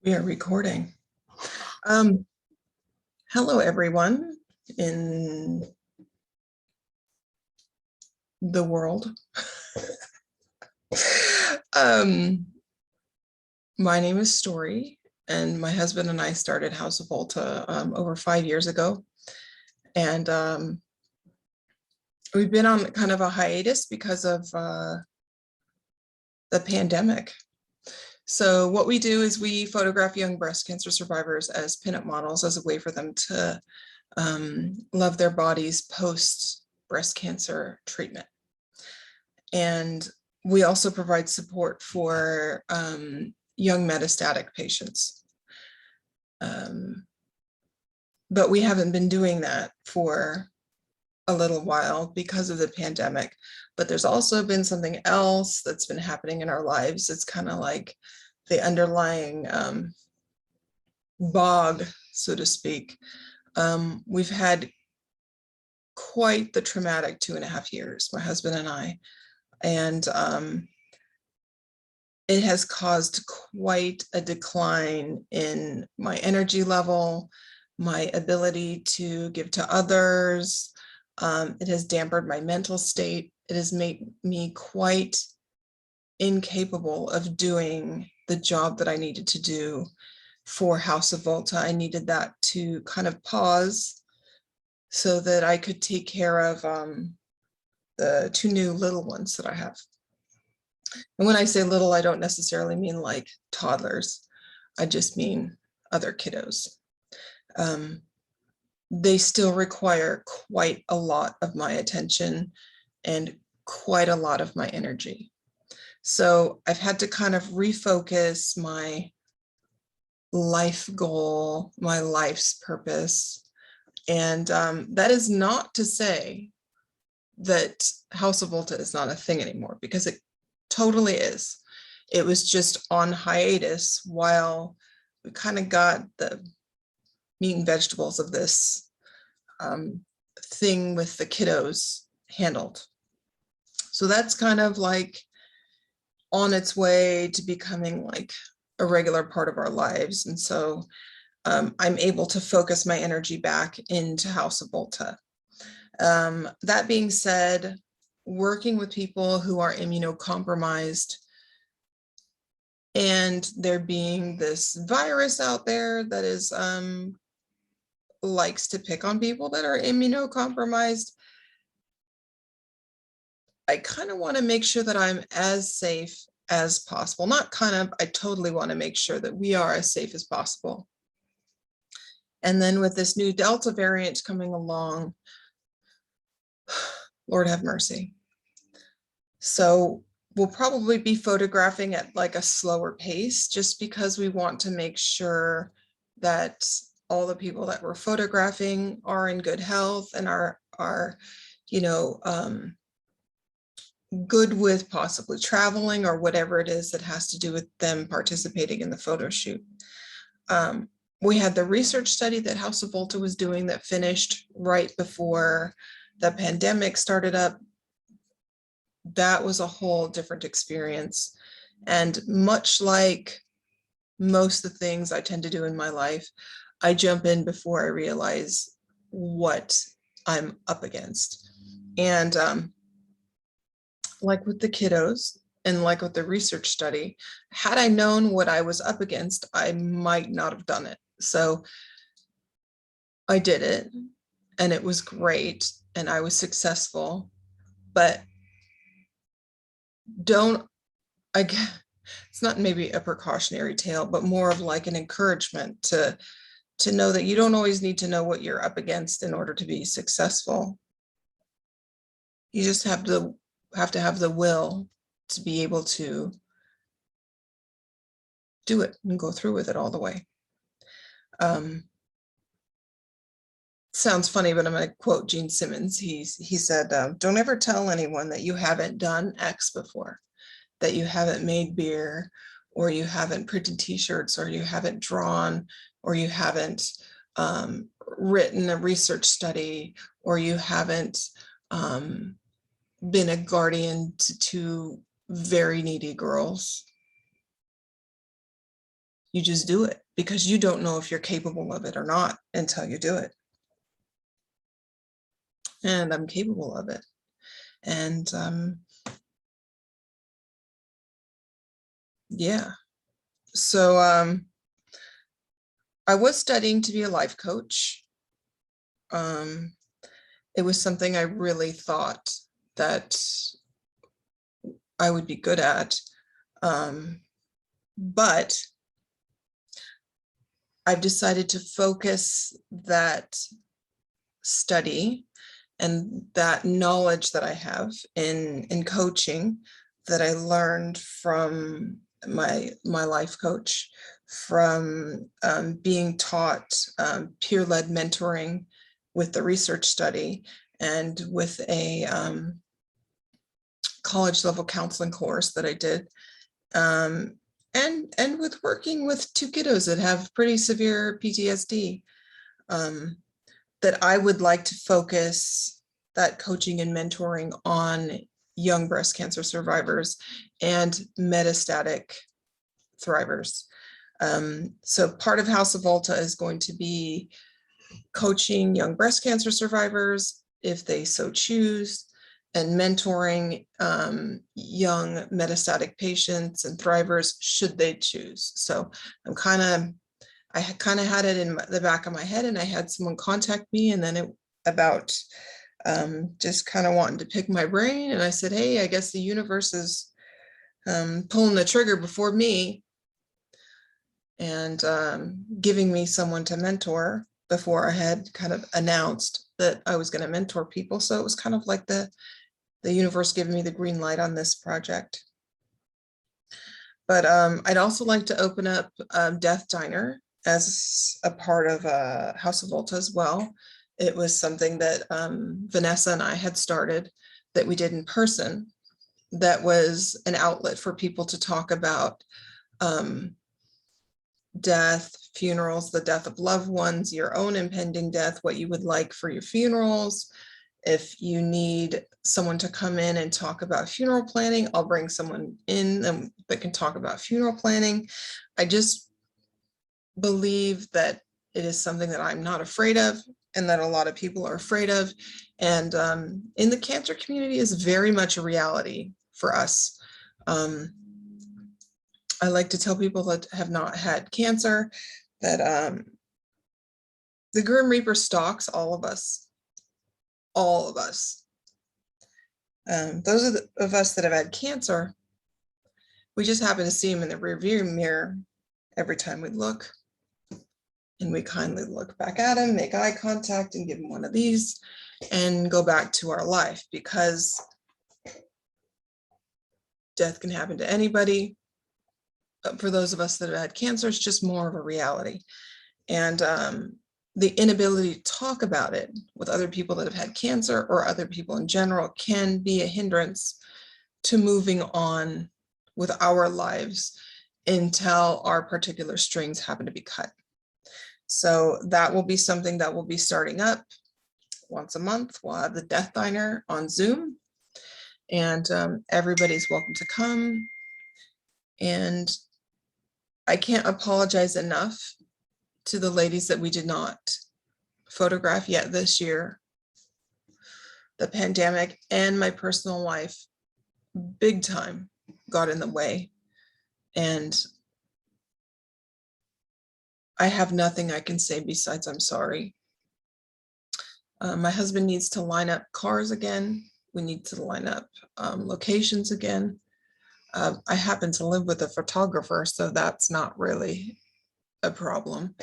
We are recording. Um, Hello, everyone in the world. um, my name is Story, and my husband and I started House of Volta over 5 years ago. And we've been on kind of a hiatus because of the pandemic. So what we do is we photograph young breast cancer survivors as pinup models as a way for them to love their bodies post breast cancer treatment. And we also provide support for young metastatic patients. But we haven't been doing that for a little while because of the pandemic. But there's also been something else that's been happening in our lives. It's kind of like the underlying bog, so to speak. We've had quite the traumatic 2.5 years, my husband and I, and it has caused quite a decline in my energy level, my ability to give to others. It has dampened my mental state. It has made me quite incapable of doing the job that I needed to do for House of Volta. I needed that to kind of pause so that I could take care of the 2 new little ones that I have. And when I say little, I don't necessarily mean like toddlers. I just mean other kiddos. They still require quite a lot of my attention and quite a lot of my energy. So I've had to kind of refocus my life goal, my life's purpose. And that is not to say that House of Volta is not a thing anymore, because it totally is. It was just on hiatus while we kind of got the meat and vegetables of this thing with the kiddos handled. So that's kind of like on its way to becoming like a regular part of our lives. And so I'm able to focus my energy back into House of Volta. That being said, working with people who are immunocompromised, and there being this virus out there that is likes to pick on people that are immunocompromised, I kind of want to make sure that I'm as safe as possible. Not kind of, I totally want to make sure that we are as safe as possible. And then with this new Delta variant coming along, Lord have mercy. So we'll probably be photographing at like a slower pace, just because we want to make sure that all the people that we're photographing are in good health and are good with possibly traveling or whatever it is that has to do with them participating in the photo shoot. We had the research study that House of Volta was doing that finished right before the pandemic started up. That was a whole different experience. And much like most of the things I tend to do in my life, I jump in before I realize what I'm up against. And like with the kiddos and like with the research study, had I known what I was up against, I might not have done it. So I did it, and it was great, and I was successful. But it's not maybe a precautionary tale, but more of like an encouragement to know that you don't always need to know what you're up against in order to be successful. You just have to have the will to be able to do it and go through with it all the way. Sounds funny, but I'm going to quote Gene Simmons. He said, don't ever tell anyone that you haven't done X before, that you haven't made beer, or you haven't printed t-shirts, or you haven't drawn, or you haven't written a research study, or you haven't been a guardian to 2 very needy girls. You just do it because you don't know if you're capable of it or not until you do it. And I'm capable of it. And yeah, so I was studying to be a life coach. It was something I really thought that I would be good at. But I've decided to focus that study and that knowledge that I have in coaching that I learned from my life coach, from being taught peer-led mentoring with the research study and with a college level counseling course that I did, and with working with two kiddos that have pretty severe PTSD, that I would like to focus that coaching and mentoring on young breast cancer survivors and metastatic thrivers. So part of House of Volta is going to be coaching young breast cancer survivors if they so choose, and mentoring young metastatic patients and thrivers should they choose. So I kind of had it in the back of my head, and I had someone contact me, and then it about just kind of wanting to pick my brain. And I said, hey, I guess the universe is pulling the trigger before me and giving me someone to mentor before I had kind of announced that I was going to mentor people. So it was kind of like the universe giving me the green light on this project. But I'd also like to open up Death Diner as a part of House of Volta as well. It was something that Vanessa and I had started that we did in person, that was an outlet for people to talk about death, funerals, the death of loved ones, your own impending death, what you would like for your funerals. If you need someone to come in and talk about funeral planning, I'll bring someone in that can talk about funeral planning. I just believe that it is something that I'm not afraid of, and that a lot of people are afraid of. And in the cancer community is very much a reality for us. I like to tell people that have not had cancer that the Grim Reaper stalks all of us. All of us. Those of us that have had cancer, we just happen to see him in the rearview mirror every time we look. And we kindly look back at him, make eye contact, and give him one of these and go back to our life, because death can happen to anybody. But for those of us that have had cancer, it's just more of a reality. And the inability to talk about it with other people that have had cancer or other people in general can be a hindrance to moving on with our lives until our particular strings happen to be cut. So that will be something that will be starting up once a month. We'll have the Death Diner on Zoom, and everybody's welcome to come. And I can't apologize enough to the ladies that we did not photograph yet this year. The pandemic and my personal life big time got in the way, and I have nothing I can say besides I'm sorry. My husband needs to line up cars again. We need to line up locations again. I happen to live with a photographer, so that's not really a problem,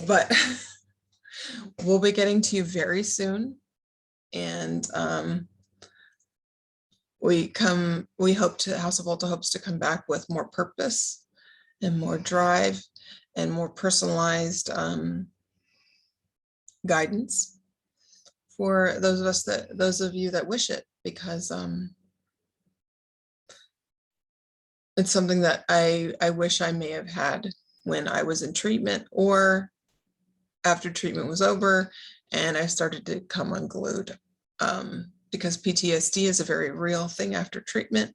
but we'll be getting to you very soon. And House of Volta hopes to come back with more purpose and more drive and more personalized guidance for those of you that wish it, because it's something that I wish I may have had when I was in treatment or after treatment was over and I started to come unglued, because PTSD is a very real thing after treatment.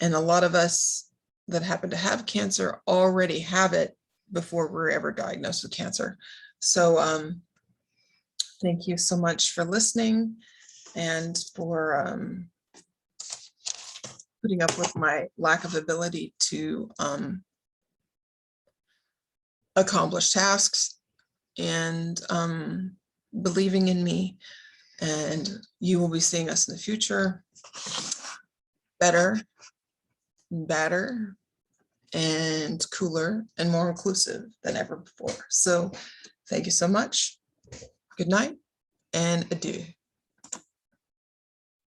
And a lot of us that happen to have cancer already have it before we're ever diagnosed with cancer. So thank you so much for listening and for putting up with my lack of ability to accomplish tasks, and believing in me. And you will be seeing us in the future better, and cooler and more inclusive than ever before. So thank you so much. Good night and adieu.